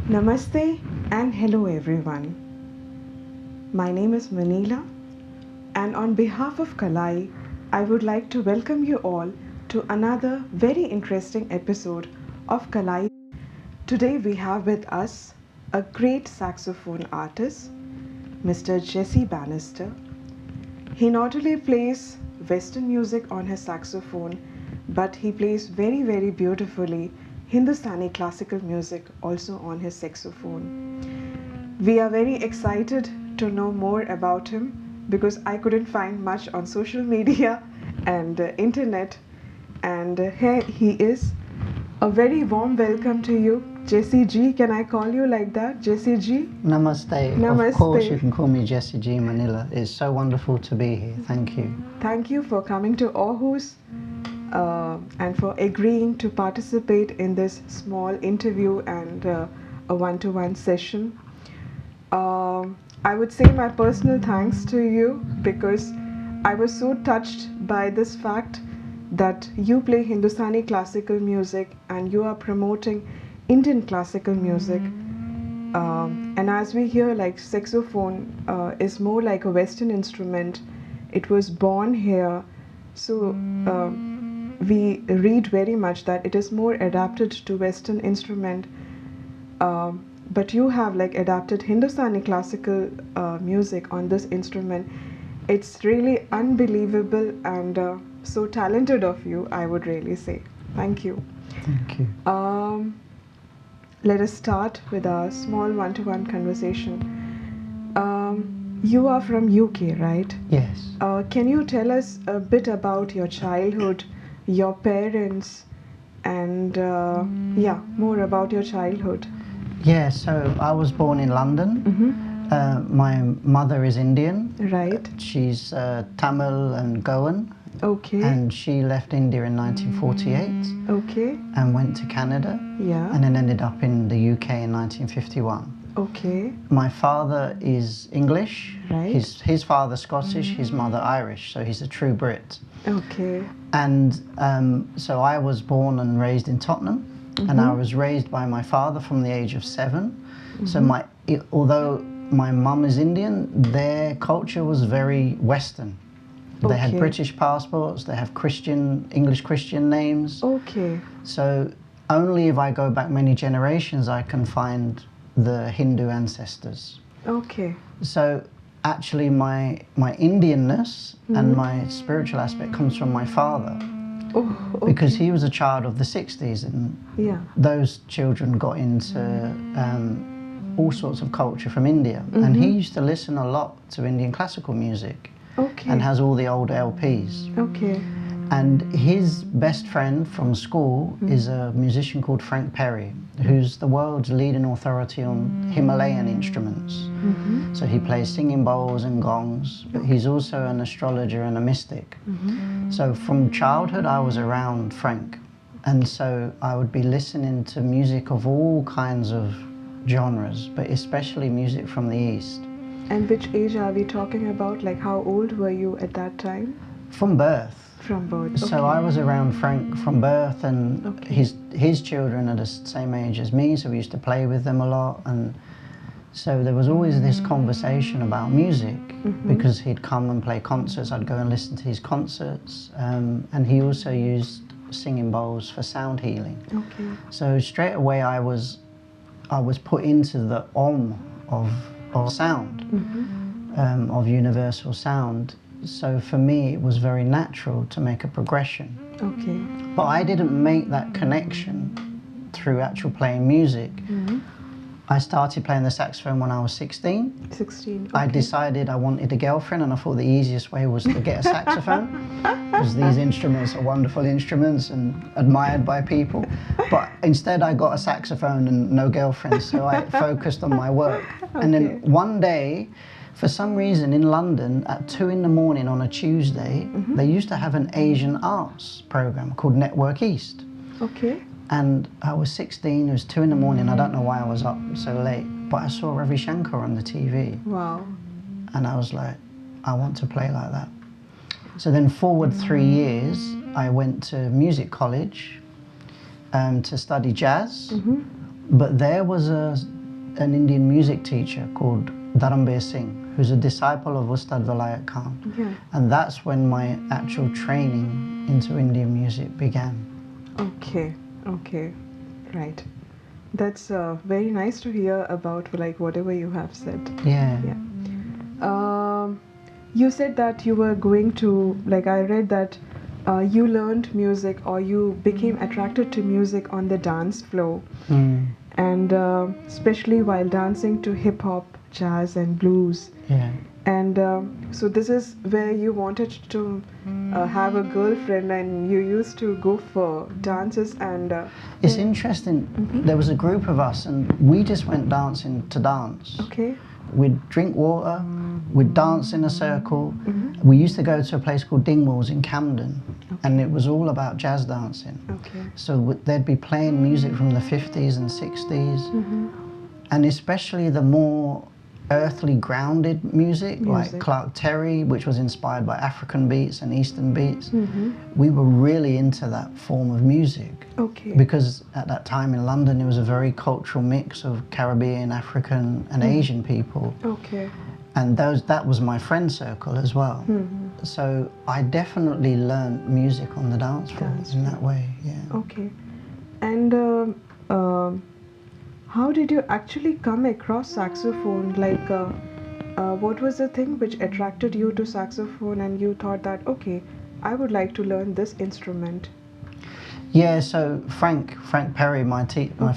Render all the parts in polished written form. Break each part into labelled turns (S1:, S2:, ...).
S1: Namaste and hello everyone. My name is Manila, and on behalf of KALAI, I would like to welcome you all to another very interesting episode of KALAI. Today we have with us a great saxophone artist, Mr. Jesse Bannister. He not only plays Western music on his saxophone, but he plays very beautifully Hindustani classical music also on his saxophone. We are very excited to know more about him because I couldn't find much on social media and internet, and here he is. A very warm welcome to you, Jesse G. Can I call you like that, Jesse G?
S2: Namaste.
S1: Namaste.
S2: Of course you can call me Jesse G. Manila. It's so wonderful to be here. Thank you.
S1: Thank you for coming to Aarhus and for agreeing to participate in this small interview and a one-to-one session. I would say my personal thanks to you because I was so touched by this fact that you play Hindustani classical music and you are promoting Indian classical music. And as we hear, like saxophone is more like a Western instrument. It was born here, so we read very much that it is more adapted to Western instrument. But you have like adapted Hindustani classical music on this instrument. It's really unbelievable and so talented of you, I would really say. Thank you.
S2: Thank you.
S1: Let us start with a small one-to-one conversation. You are from UK, right?
S2: Yes.
S1: Can you tell us a bit about your childhood, your parents, and more about your childhood?
S2: Yeah, so I was born in London. My mother is Indian.
S1: Right.
S2: She's Tamil and Goan.
S1: Okay.
S2: And she left India in 1948.
S1: Okay.
S2: And went to Canada.
S1: Yeah.
S2: And then ended up in the UK in 1951.
S1: Okay.
S2: My father is English.
S1: Right.
S2: His father Scottish, his mother Irish, so he's a true Brit.
S1: Okay.
S2: And so I was born and raised in Tottenham, and I was raised by my father from the age of 7. So although my mum is Indian, their culture was very Western. They had British passports, they have English Christian names.
S1: Okay.
S2: So only if I go back many generations I can find the Hindu ancestors.
S1: Okay.
S2: So actually my Indianness and my spiritual aspect comes from my father.
S1: Oh, okay.
S2: Because he was a child of the 60s, and those children got into all sorts of culture from India. And he used to listen a lot to Indian classical music.
S1: Okay.
S2: And has all the old LPs.
S1: Okay.
S2: And his best friend from school is a musician called Frank Perry, who's the world's leading authority on Himalayan instruments. So he plays singing bowls and gongs, but he's also an astrologer and a mystic. So from childhood I was around Frank, and so I would be listening to music of all kinds of genres, but especially music from the East.
S1: And which age are we talking about? Like how old were you at that time?
S2: From birth.
S1: From birth. Okay.
S2: So I was around Frank from birth, and his children are the same age as me, so we used to play with them a lot. And so there was always this conversation about music, because he'd come and play concerts, I'd go and listen to his concerts, and he also used singing bowls for sound healing.
S1: Okay.
S2: So straight away I was put into the of sound, of universal sound. So for me it was very natural to make a progression. Okay. But I didn't make that connection through actual playing music. I started playing the saxophone when I was 16.
S1: 16. Okay.
S2: I decided I wanted a girlfriend, and I thought the easiest way was to get a saxophone, because these instruments are wonderful instruments and admired by people. But instead I got a saxophone and no girlfriend, so I focused on my work. And then one day, for some reason in London at 2 in the morning on a Tuesday, they used to have an Asian arts program called Network East.
S1: Okay.
S2: And I was 16, it was 2 in the morning, I don't know why I was up so late, but I saw Ravi Shankar on the TV.
S1: Wow.
S2: And I was like, I want to play like that. So then forward 3 years, I went to music college to study jazz. But there was an Indian music teacher called Dharambir Singh, who's a disciple of Ustad Vilayat Khan.
S1: Yeah.
S2: And that's when my actual training into Indian music began.
S1: Okay, okay, right. That's very nice to hear about like whatever you have said.
S2: Yeah.
S1: Yeah. You said that you were going to, like I read that you learned music or you became attracted to music on the dance floor, and especially while dancing to hip hop, jazz, and blues.
S2: Yeah.
S1: And so this is where you wanted to have a girlfriend, and you used to go for dances and.
S2: It's interesting. There was a group of us, and we just went dancing to dance.
S1: Okay.
S2: We'd drink water, we'd dance in a circle. We used to go to a place called Dingwalls in Camden, and it was all about jazz dancing.
S1: Okay.
S2: So they'd be playing music from the 50s and 60s, and especially the more earthly grounded music, like Clark Terry, which was inspired by African beats and Eastern beats. We were really into that form of music.
S1: Okay.
S2: Because at that time in London, it was a very cultural mix of Caribbean, African, and Asian people.
S1: Okay.
S2: And that was my friend circle as well. So I definitely learned music on the dance floor in that way. Yeah.
S1: Okay. And how did you actually come across saxophone? Like, what was the thing which attracted you to saxophone, and you thought that, okay, I would like to learn this instrument?
S2: Yeah, so Frank Perry, my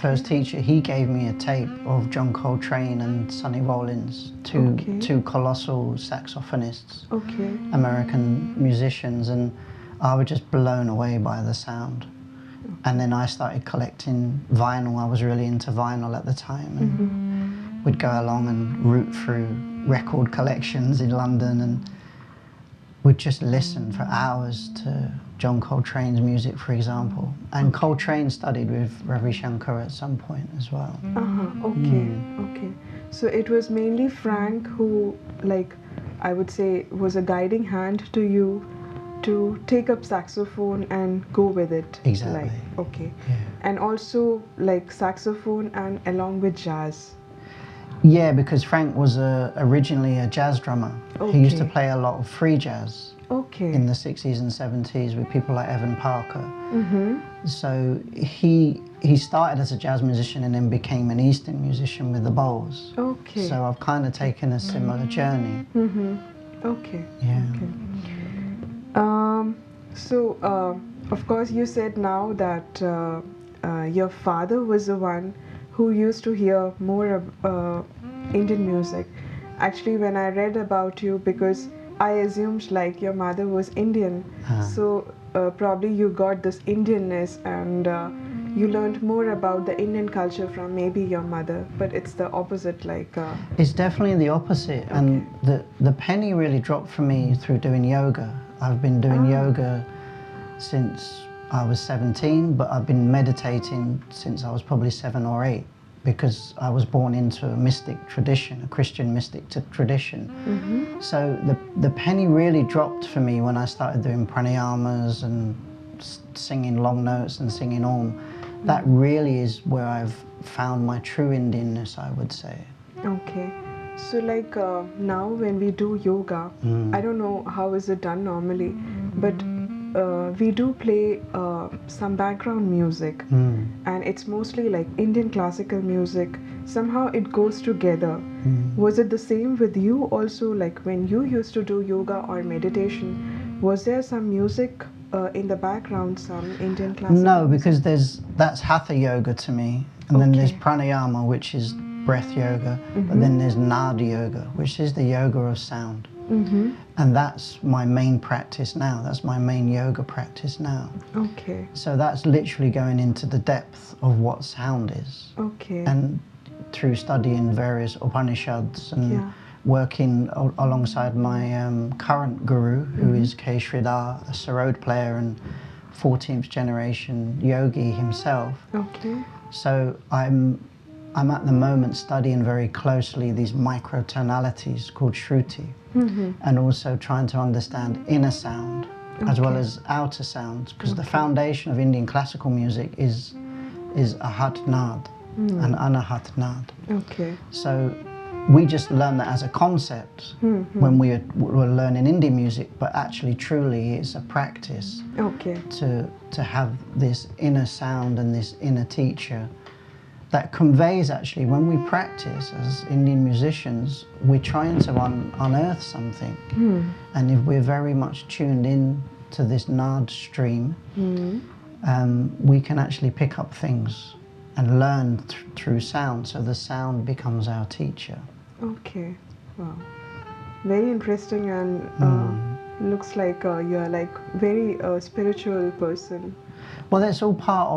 S2: first teacher, he gave me a tape of John Coltrane and Sonny Rollins, two colossal saxophonists, American musicians, and I was just blown away by the sound. And then I started collecting vinyl. I was really into vinyl at the time, and we'd go along and root through record collections in London, and we'd just listen for hours to John Coltrane's music, for example. And Coltrane studied with Ravi Shankar at some point as well.
S1: Okay. So it was mainly Frank who, like, I would say, was a guiding hand to you to take up saxophone and go with it.
S2: Exactly.
S1: Like, okay.
S2: Yeah.
S1: And also like saxophone and along with jazz.
S2: Yeah, because Frank was originally a jazz drummer. He used to play a lot of free jazz in the 60s and 70s with people like Evan Parker. So he started as a jazz musician and then became an Eastern musician with the bowls.
S1: Okay.
S2: So I've kind of taken a similar journey.
S1: Okay.
S2: Yeah.
S1: Okay. So, of course, you said now that your father was the one who used to hear more Indian music. Actually, when I read about you, because I assumed like your mother was Indian, so probably you got this Indianness and you learned more about the Indian culture from maybe your mother, but it's the opposite, like...
S2: It's definitely the opposite, and the penny really dropped for me through doing yoga. I've been doing yoga since I was 17, but I've been meditating since I was probably 7 or 8, because I was born into a mystic tradition, a Christian mystic tradition. So the penny really dropped for me when I started doing pranayamas and singing long notes and singing Om. That really is where I've found my true Indianness, I would say.
S1: Okay. So like now when we do yoga, I don't know how is it done normally, but we do play some background music, and it's mostly like Indian classical music. Somehow it goes together. Was it the same with you also, like when you used to do yoga or meditation? Was there some music in the background, some Indian classical
S2: No,
S1: music?
S2: because that's Hatha yoga to me, and then there's pranayama, which is breath yoga, but then there's Nada yoga, which is the yoga of sound. And that's my main practice now. That's my main yoga practice now.
S1: Okay.
S2: So that's literally going into the depth of what sound is.
S1: Okay.
S2: And through studying various Upanishads and working alongside my current guru, who is K. Sridhar, a sarod player and 14th generation yogi himself.
S1: Okay.
S2: So I'm at the moment studying very closely these microtonalities called Shruti, and also trying to understand inner sound as well as outer sounds, because the foundation of Indian classical music is a Hat Nad, an anahat nad.
S1: Okay.
S2: So we just learn that as a concept when we were learning Indian music, but actually truly it's a practice
S1: Okay.
S2: to have this inner sound and this inner teacher that conveys. Actually, when we practice as Indian musicians, we're trying to unearth something. And if we're very much tuned in to this nad stream, we can actually pick up things and learn through sound. So the sound becomes our teacher.
S1: Okay. Wow. Very interesting, and looks like you're like very spiritual person.
S2: Well, that's all part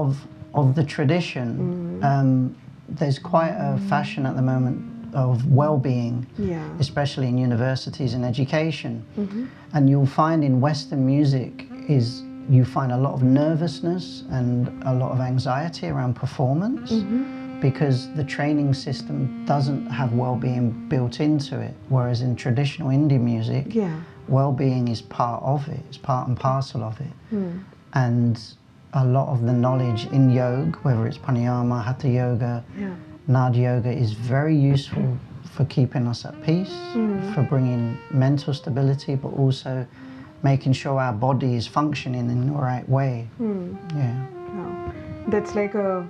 S2: of the tradition. There's quite a fashion at the moment of well-being, especially in universities and education. And you'll find in Western music you find a lot of nervousness and a lot of anxiety around performance, because the training system doesn't have well-being built into it, whereas in traditional Indian music, well-being is part of it, it's part and parcel of it. And a lot of the knowledge in yoga, whether it's pranayama, hatha yoga, nad yoga, is very useful for keeping us at peace, for bringing mental stability, but also making sure our body is functioning in the right way.
S1: Wow. That's like a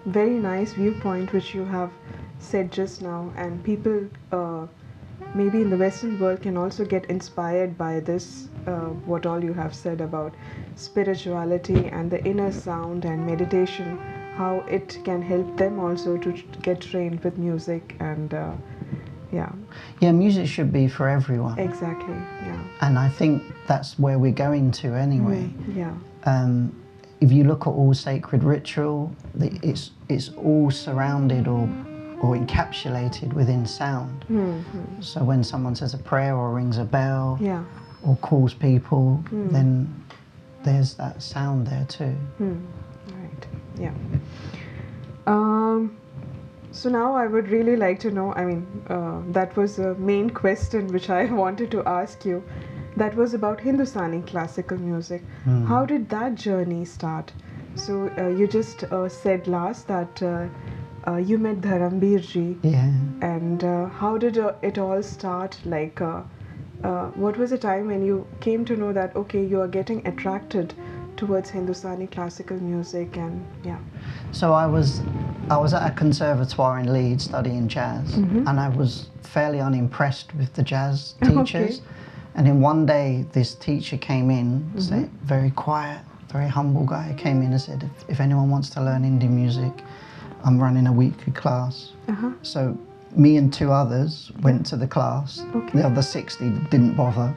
S1: very nice viewpoint which you have said just now, and people maybe in the Western world can also get inspired by this, what all you have said about spirituality and the inner sound and meditation, how it can help them also to get trained with music. And
S2: music should be for everyone.
S1: Exactly.
S2: And I think that's where we're going to anyway. If you look at all sacred ritual, it's all surrounded or encapsulated within sound. So when someone says a prayer or rings a bell or calls people, then there's that sound there too.
S1: Right. Yeah. So now I would really like to know, I mean, that was a main question which I wanted to ask you. That was about Hindustani classical music. How did that journey start? So you just said last that you met Dharambir ji. And how did it all start? Like, what was the time when you came to know that, okay, you are getting attracted towards Hindustani classical music? And
S2: So I was at a conservatoire in Leeds studying jazz, and I was fairly unimpressed with the jazz teachers. And then one day this teacher came in, said, very quiet, very humble guy, came in and said, if anyone wants to learn Indian music, I'm running a weekly class. So me and two others went to the class. The other 60 didn't bother.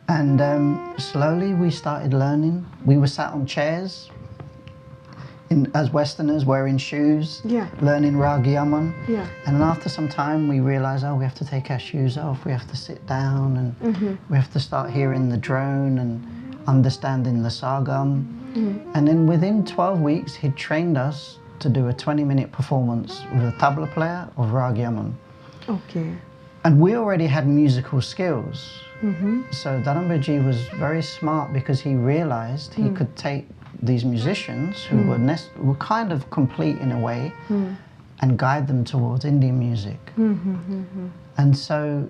S2: And slowly we started learning. We were sat on chairs as Westerners, wearing shoes, learning raag yaman. And after some time we realised, we have to take our shoes off, we have to sit down, and we have to start hearing the drone and understanding the sargam. And then within 12 weeks he'd trained us to do a 20-minute performance with a tabla player of raag yaman. And we already had musical skills. So Dharambir ji was very smart, because he realised he could take these musicians who were kind of complete in a way and guide them towards Indian music. And so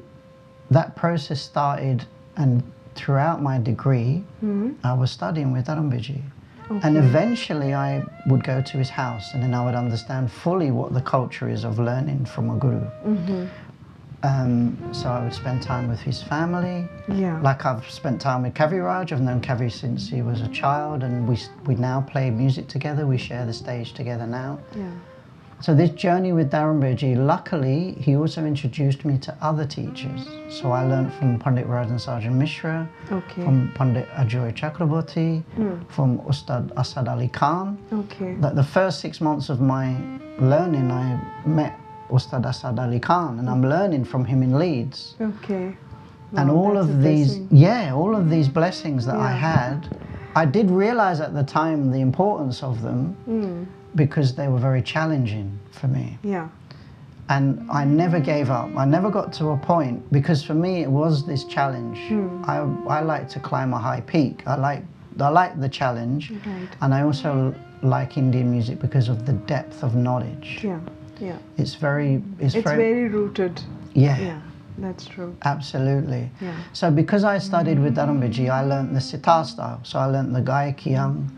S2: that process started, and throughout my degree I was studying with Dharambir ji. And eventually I would go to his house, and then I would understand fully what the culture is of learning from a guru. So I would spend time with his family. Like I've spent time with Kaviraj. I've known Kavi since he was a child, and we now play music together. We share the stage together now. So this journey with Dharambir ji, luckily, he also introduced me to other teachers. So I learned from Pandit Rajan Sajan Mishra, from Pandit Ajoy Chakraborty, from Ustad Asad Ali Khan. That the first 6 months of my learning, I met Ustad Asad Ali Khan, and I'm learning from him in Leeds. And all of these, all of these blessings that I had, I did realize at the time the importance of them, because they were very challenging for me. And I never gave up. I never got to a point, because for me it was this challenge. I like to climb a high peak. I like the challenge, and I also like Indian music because of the depth of knowledge.
S1: Yeah, yeah.
S2: It's very...
S1: It's very rooted.
S2: Yeah.
S1: Yeah, that's true.
S2: Absolutely.
S1: Yeah.
S2: So because I studied with Dharambir, I learnt the sitar style. So I learnt the Gayakiyang,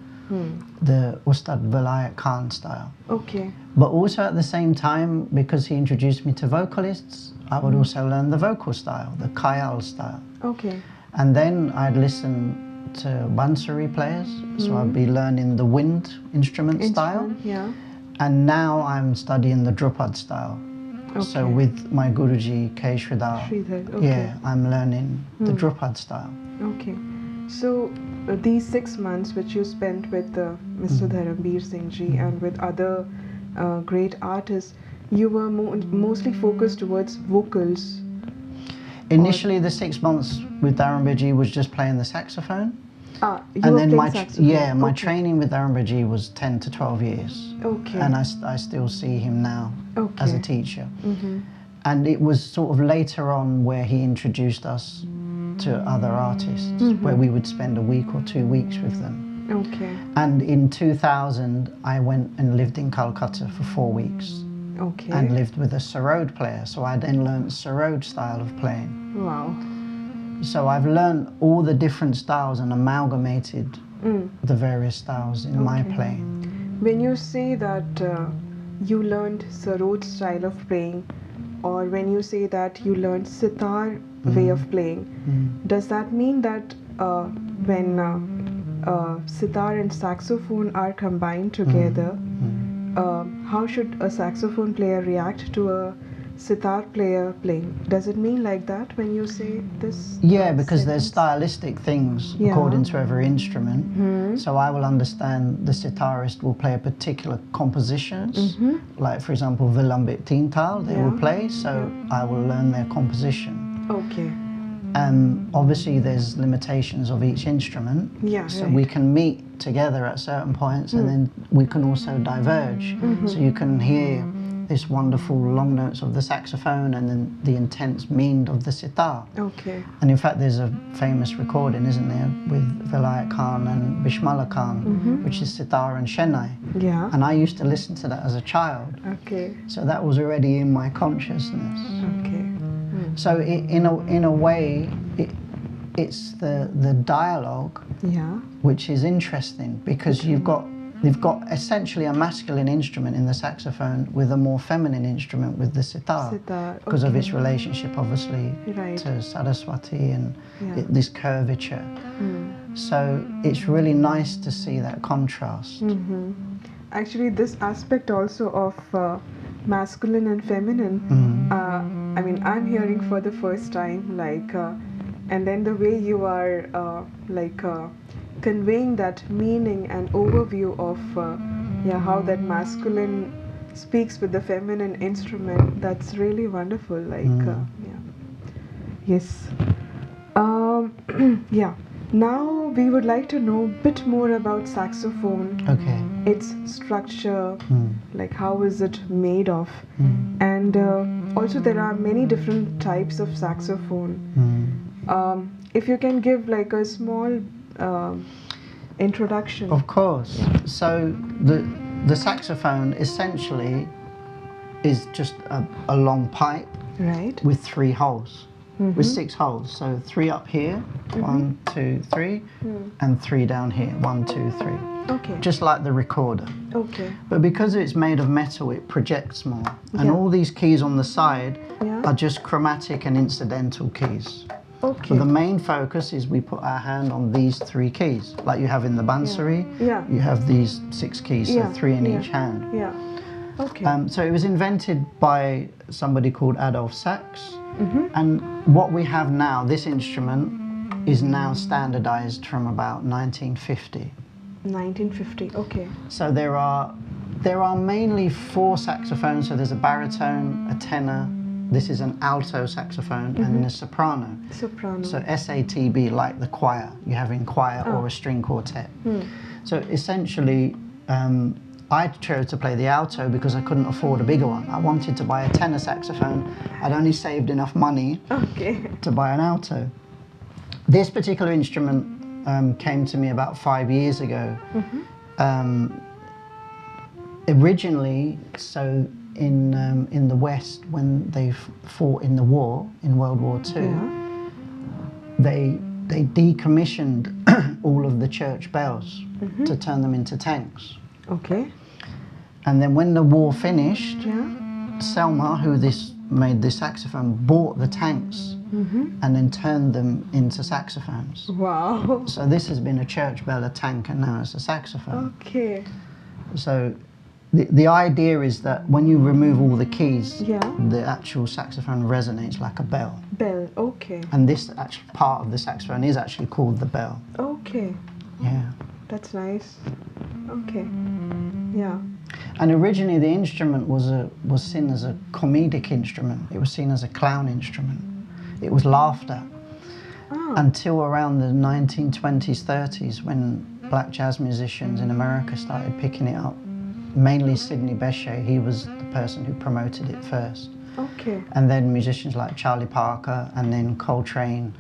S2: the Ustad Vilayat Khan style.
S1: Okay.
S2: But also at the same time, because he introduced me to vocalists, I would also learn the vocal style, the Khayal style.
S1: Okay.
S2: And then I'd listen to Bansuri players, so I'd be learning the wind instrument style.
S1: Yeah.
S2: And now I'm studying the Drupad style.
S1: Okay.
S2: So with my Guruji K. Sridhar,
S1: Okay.
S2: yeah, I'm learning the Drupad style.
S1: Okay. So these 6 months which you spent with Mr. Dharambir Singh ji and with other great artists, you were mostly focused towards vocals.
S2: Initially, the 6 months with Dharambir was just playing the saxophone.
S1: You
S2: And
S1: were
S2: then
S1: playing saxophone.
S2: my training with Dharambir was 10 to 12 years.
S1: Okay.
S2: And I still see him now as a teacher. And it was sort of later on where he introduced us to other artists, where we would spend a week or 2 weeks with them.
S1: Okay.
S2: And in 2000, I went and lived in Calcutta for 4 weeks.
S1: Okay.
S2: And lived with a sarod player. So I then learned sarod style of playing.
S1: Wow.
S2: So I've learned all the different styles and amalgamated the various styles in my playing.
S1: When you say that you learned sarod style of playing, or when you say that you learned sitar way of playing, does that mean that when sitar and saxophone are combined together, how should a saxophone player react to a sitar player playing? Does it mean like that when you say this?
S2: Yeah, because there's stylistic things according to every instrument. So I will understand the sitarist will play a particular compositions, like for example Vilambit Tintal they will play, so I will learn their composition.
S1: Okay.
S2: And obviously there's limitations of each instrument, so we can meet together at certain points and then we can also diverge. So you can hear this wonderful long notes of the saxophone and then the intense mean of the sitar.
S1: Okay.
S2: And in fact there's a famous recording, isn't there, with Vilayat Khan and Bishmala Khan, which is sitar and shenai.
S1: Yeah.
S2: And I used to listen to that as a child.
S1: Okay.
S2: So that was already in my consciousness.
S1: Okay.
S2: So in a way, it's the dialogue which is interesting, because you've got essentially a masculine instrument in the saxophone with a more feminine instrument with the sitar, because of its relationship obviously to Saraswati and this curvature. So it's really nice to see that contrast.
S1: Actually, this aspect also of masculine and feminine, I mean, I'm hearing for the first time, like, and then the way you are conveying that meaning and overview of how that masculine speaks with the feminine instrument, that's really wonderful. Like, yes. Now we would like to know a bit more about saxophone.
S2: Okay.
S1: Its structure, like how is it made of, and also there are many different types of saxophone. If you can give like a small introduction.
S2: Of course. So the saxophone essentially is just a long pipe with 3 holes. With 6 holes, so 3 up here, 1, 2, 3, and 3 down here, 1, 2, 3.
S1: Okay.
S2: Just like the recorder.
S1: Okay.
S2: But because it's made of metal, it projects more. And all these keys on the side are just chromatic and incidental keys.
S1: Okay.
S2: So the main focus is we put our hand on these 3 keys, like you have in the Bansuri. You have these 6 keys, so 3 in each hand.
S1: Yeah. Okay.
S2: So it was invented by somebody called Adolf Sax. And what we have now, this instrument, is now standardized from about 1950.
S1: 1950, okay.
S2: So there are mainly 4 saxophones. So there's a baritone, a tenor, this is an alto saxophone, and then a soprano.
S1: Soprano.
S2: So SATB, like the choir you have in choir or a string quartet. So essentially, I chose to play the alto because I couldn't afford a bigger one. I wanted to buy a tenor saxophone. I'd only saved enough money to buy an alto. This particular instrument came to me about 5 years ago. originally, so in the West, when they fought in the war, in World War II,
S1: Yeah.
S2: they decommissioned all of the church bells to turn them into tanks.
S1: Okay.
S2: And then when the war finished,
S1: Yeah.
S2: Selma, who made this saxophone, bought the tanks and then turned them into saxophones.
S1: Wow.
S2: So this has been a church bell, a tank, and now it's a saxophone.
S1: Okay.
S2: So the idea is that when you remove all the keys,
S1: Yeah.
S2: the actual saxophone resonates like a bell.
S1: Bell. Okay.
S2: And this actual part of the saxophone is actually called the bell.
S1: Okay.
S2: Yeah.
S1: That's nice. Okay. Yeah.
S2: And originally the instrument was seen as a comedic instrument. It was seen as a clown instrument. It was laughed at until around the 1920s, 30s, when black jazz musicians in America started picking it up. Mainly Sidney Bechet, he was the person who promoted it first.
S1: Okay.
S2: And then musicians like Charlie Parker and then Coltrane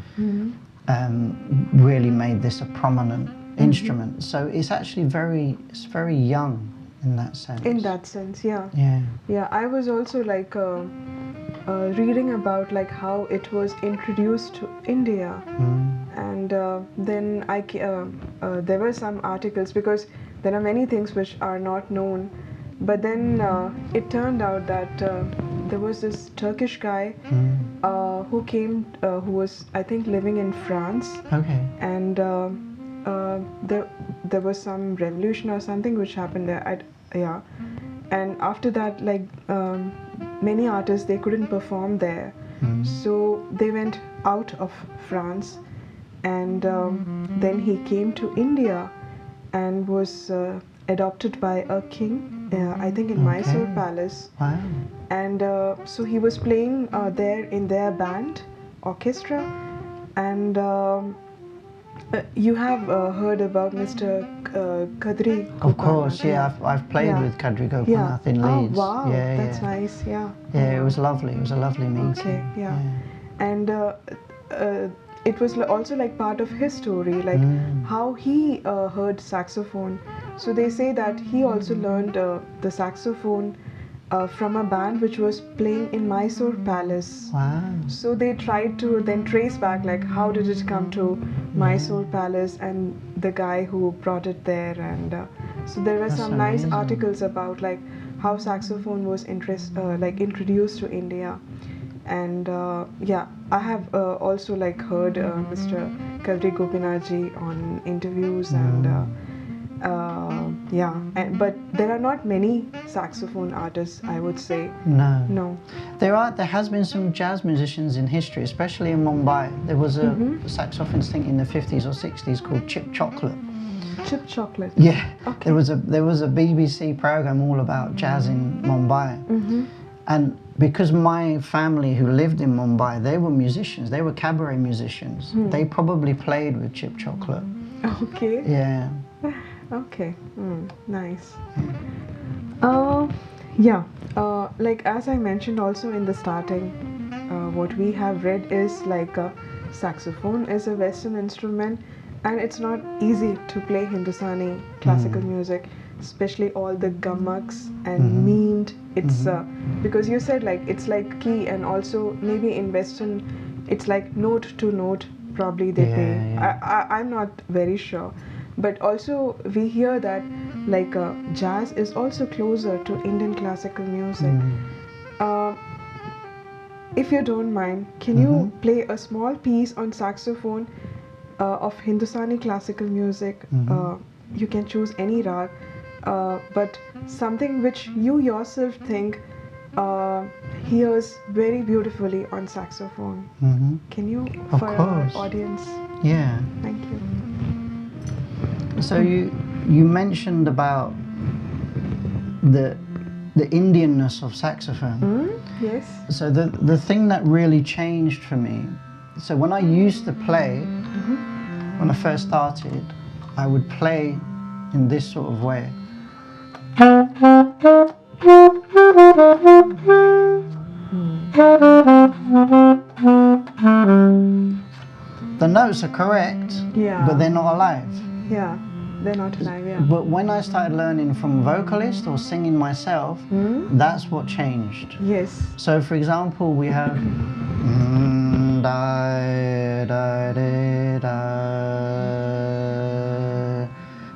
S2: really made this a prominent instrument. So it's actually very young in that sense.
S1: In that sense, yeah.
S2: Yeah.
S1: Yeah, I was also like reading about like how it was introduced to India, and then there were some articles, because there are many things which are not known, but then it turned out that there was this Turkish guy who came, who was, I think, living in France,
S2: Okay.
S1: and there was some revolution or something which happened there. Yeah, and after that, like many artists, they couldn't perform there, so they went out of France, and then he came to India and was adopted by a king, I think in Mysore Palace.
S2: Wow.
S1: And so he was playing there in their band, orchestra, and you have heard about Mr. Kadri Gopinath.
S2: Of course, yeah. I've played with Kadri Gopinath in Leeds.
S1: Oh, wow,
S2: yeah,
S1: that's nice, yeah.
S2: Yeah, it was lovely. It was a lovely meeting.
S1: Okay, yeah. And it was also like part of his story, like how he heard saxophone. So they say that he also learned the saxophone from a band which was playing in Mysore Palace.
S2: Wow.
S1: So they tried to then trace back, like how did it come to Mysore Palace and the guy who brought it there, and so there were some nice articles about like how saxophone was introduced to India. And yeah, I have also like heard Mr. Kadri Gopinath ji on interviews, and yeah, but there are not many saxophone artists, I would say. No.
S2: There has been some jazz musicians in history, especially in Mumbai. There was a saxophonist, I think, in the 50s or 60s called Chip Chocolate.
S1: Chip Chocolate.
S2: Yeah.
S1: Okay.
S2: There was a BBC program all about jazz in Mumbai. And because my family who lived in Mumbai, they were musicians, they were cabaret musicians. They probably played with Chip Chocolate.
S1: Okay.
S2: Yeah.
S1: Okay. Nice. Yeah. Like as I mentioned also in the starting, what we have read is like saxophone is a Western instrument, and it's not easy to play Hindustani classical music, especially all the gamaks and meend. It's because you said like it's like key, and also maybe in Western it's like note to note probably they play.
S2: Yeah.
S1: I'm not very sure, but also we hear that like jazz is also closer to Indian classical music. If you don't mind, can you play a small piece on saxophone of Hindustani classical music? You can choose any raag, but something which you yourself think hears very beautifully on saxophone. Can you,
S2: Of
S1: for
S2: course.
S1: our audience?
S2: Yeah.
S1: Thank you.
S2: So you mentioned about the Indianness of saxophone.
S1: Yes.
S2: So the thing that really changed for me, so when I used to play, when I first started, I would play in this sort of way. The notes are correct,
S1: Yeah.
S2: but they're not alive.
S1: Yeah. They're not alive, yeah.
S2: But when I started learning from vocalist or singing myself, that's what changed.
S1: Yes.
S2: So, for example, we have.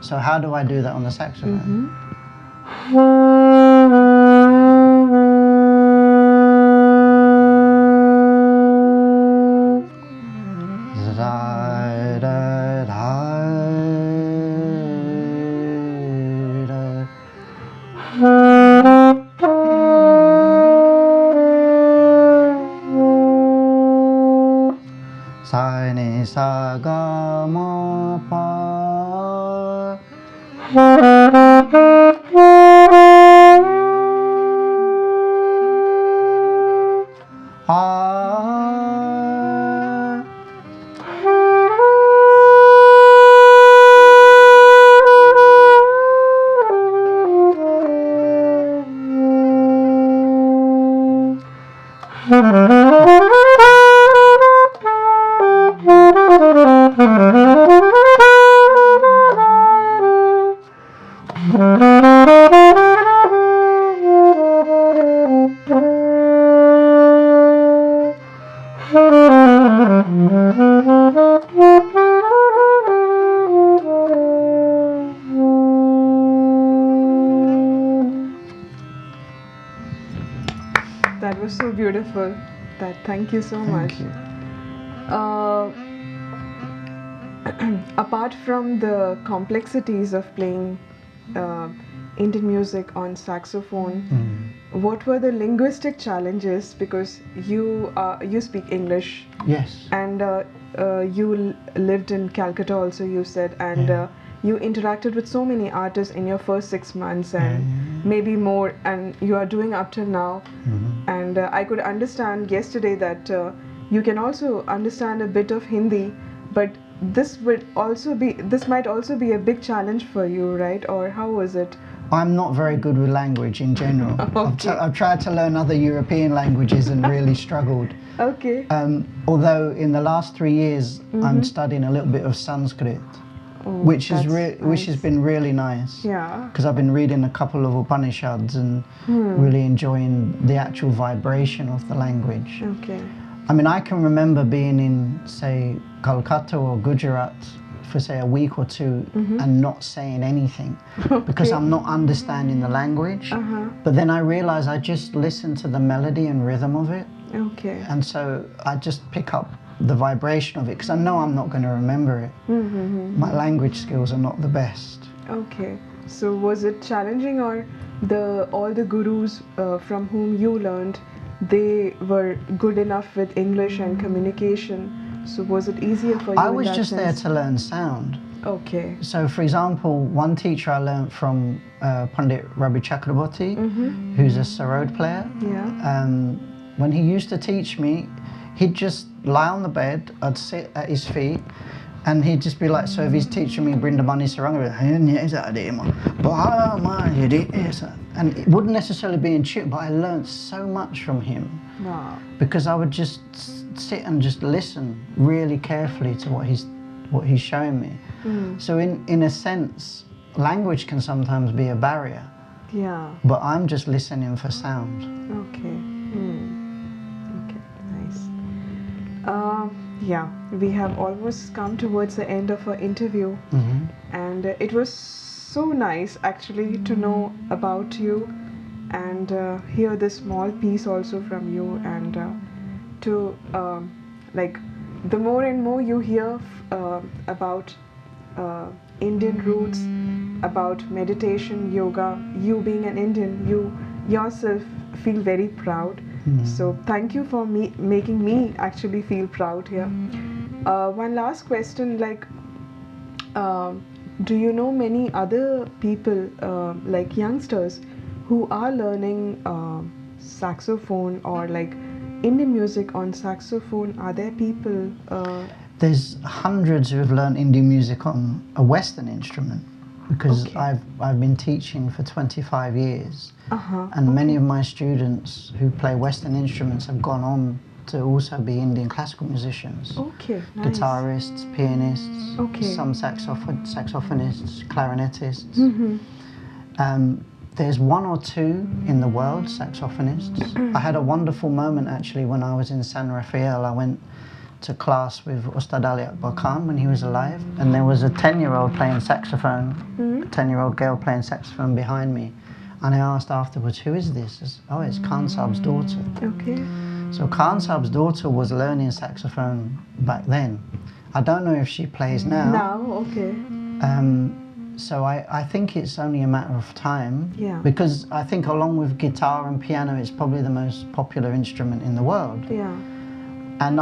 S2: So, how do I do that on the saxophone? Sa ni sa ga ma pa.
S1: That was so beautiful. Thank you so much.
S2: Thank you.
S1: Apart from the complexities of playing Indian music on saxophone, what were the linguistic challenges? Because you speak English.
S2: Yes.
S1: And you lived in Calcutta also, you said, and you interacted with so many artists in your first 6 months and maybe more, and you are doing up till now. And I could understand yesterday that you can also understand a bit of Hindi, but this might also be a big challenge for you, right? Or how was it?
S2: I'm not very good with language in general.
S1: Okay.
S2: I've tried to learn other European languages and really struggled.
S1: Okay.
S2: Although in the last 3 years I'm studying a little bit of Sanskrit, which has been really nice.
S1: Yeah.
S2: Because I've been reading a couple of Upanishads and really enjoying the actual vibration of the language.
S1: Okay.
S2: I mean, I can remember being in, say, Kolkata or Gujarat for, say, a week or two and not saying anything because I'm not understanding the language. But then I realized I just listen to the melody and rhythm of it.
S1: Okay.
S2: And so I just pick up the vibration of it because I know I'm not going to remember it. My language skills are not the best.
S1: Okay. So was it challenging, or all the gurus from whom you learned, they were good enough with English and communication? So was it easier for you?
S2: I was just there to learn sound.
S1: Okay.
S2: So, for example, one teacher I learned from, Pandit Ravi Chakraborty, who's a sarod player.
S1: Yeah.
S2: When he used to teach me, he'd just lie on the bed, I'd sit at his feet, and he'd just be like, so if he's teaching me Brindamani Saranga, and it wouldn't necessarily be in tune, but I learned so much from him.
S1: Wow.
S2: Because I would just sit and just listen really carefully to what he's showing me. So in a sense, language can sometimes be a barrier.
S1: Yeah.
S2: But I'm just listening for sound.
S1: Okay. Okay, nice. Yeah, we have almost come towards the end of our interview, and it was so nice actually to know about you and hear this small piece also from you, and to like the more and more you hear about Indian roots, about meditation, yoga, you being an Indian, you yourself feel very proud. So thank you for making me actually feel proud here. One last question, like, do you know many other people, like youngsters, who are learning saxophone or like Indian music on saxophone? Are there people?
S2: There's hundreds who have learned Indian music on a Western instrument, because I've been teaching for 25 years, and many of my students who play Western instruments have gone on to also be Indian classical musicians.
S1: Okay, nice.
S2: Guitarists, pianists,
S1: Okay.
S2: some saxophonists, clarinetists.
S1: Mm-hmm.
S2: There's one or two in the world, saxophonists. I had a wonderful moment actually when I was in San Rafael. I went to class with Ustad Ali Akbar Khan when he was alive, and there was a 10-year-old playing saxophone, a 10-year-old girl playing saxophone behind me. And I asked afterwards, who is this? Oh, it's Khan Saab's daughter.
S1: Okay.
S2: So Khan Saab's daughter was learning saxophone back then. I don't know if she plays now.
S1: Now, okay.
S2: So I think it's only a matter of time.
S1: Yeah.
S2: Because I think along with guitar and piano, it's probably the most popular instrument in the world.
S1: Yeah.
S2: And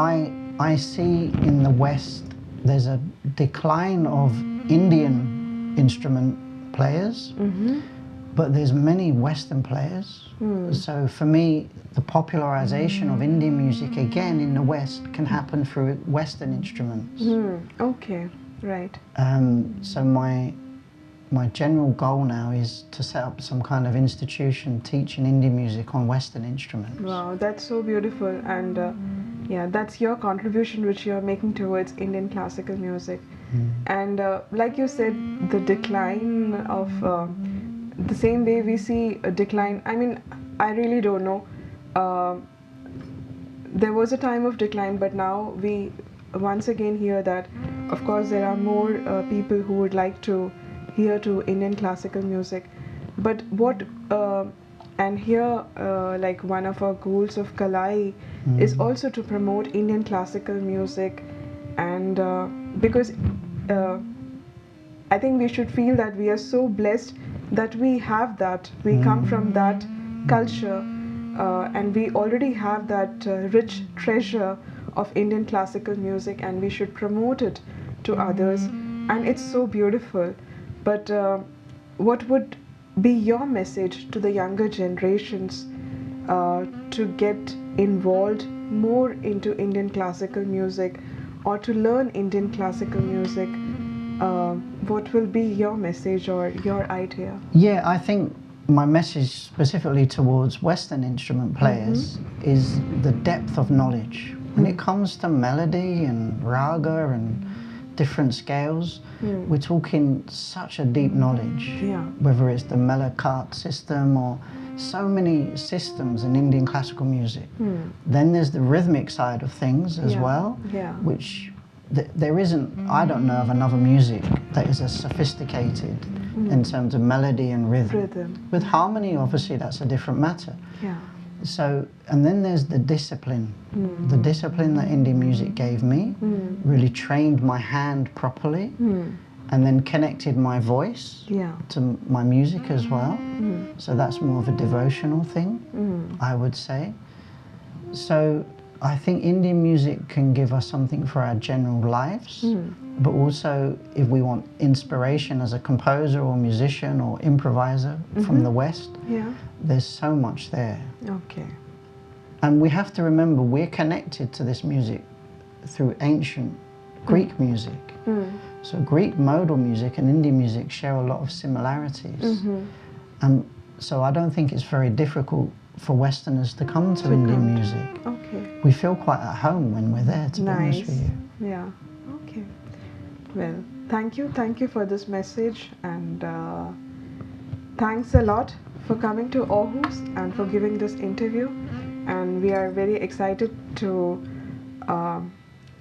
S2: I see in the West, there's a decline of Indian instrument players.
S1: Mm-hmm.
S2: But there's many Western players. So for me, the popularization of Indian music again in the West can happen through Western instruments.
S1: Okay, right.
S2: So my general goal now is to set up some kind of institution teaching Indian music on Western instruments.
S1: Wow, that's so beautiful. And yeah, that's your contribution which you're making towards Indian classical music. And like you said, the decline of the same way we see a decline. I mean, I really don't know. There was a time of decline, but now we once again hear that, of course, there are more people who would like to hear to Indian classical music. But what, and here, like one of our goals of KALAI is also to promote Indian classical music, and because I think we should feel that we are so blessed that we have that, we come from that culture, and we already have that rich treasure of Indian classical music, and we should promote it to others, and it's so beautiful. But what would be your message to the younger generations to get involved more into Indian classical music or to learn Indian classical music? What will be your message or your idea?
S2: Yeah, I think my message specifically towards Western instrument players is the depth of knowledge. When it comes to melody and raga and different scales, we're talking such a deep knowledge.
S1: Yeah.
S2: Whether it's the Melakart system or so many systems in Indian classical music. Then there's the rhythmic side of things as well, which there isn't, I don't know of another music that is as sophisticated in terms of melody and rhythm. With harmony, obviously, that's a different matter.
S1: Yeah.
S2: So, and then there's the discipline. The discipline that Indian music gave me really trained my hand properly and then connected my voice to my music as well. So that's more of a devotional thing, I would say. So I think Indian music can give us something for our general lives, but also if we want inspiration as a composer or musician or improviser from the West, there's so much there.
S1: Okay.
S2: And we have to remember we're connected to this music through ancient Greek music. So Greek modal music and Indian music share a lot of similarities. And so I don't think it's very difficult for Westerners to come to Indian music.
S1: Okay.
S2: We feel quite at home when we're there, to be honest with you.
S1: Yeah. Okay. Well, thank you for this message, and thanks a lot for coming to Aarhus and for giving this interview. And we are very excited to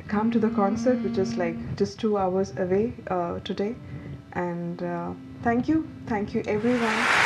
S1: come to the concert, which is like just 2 hours away today. And thank you everyone.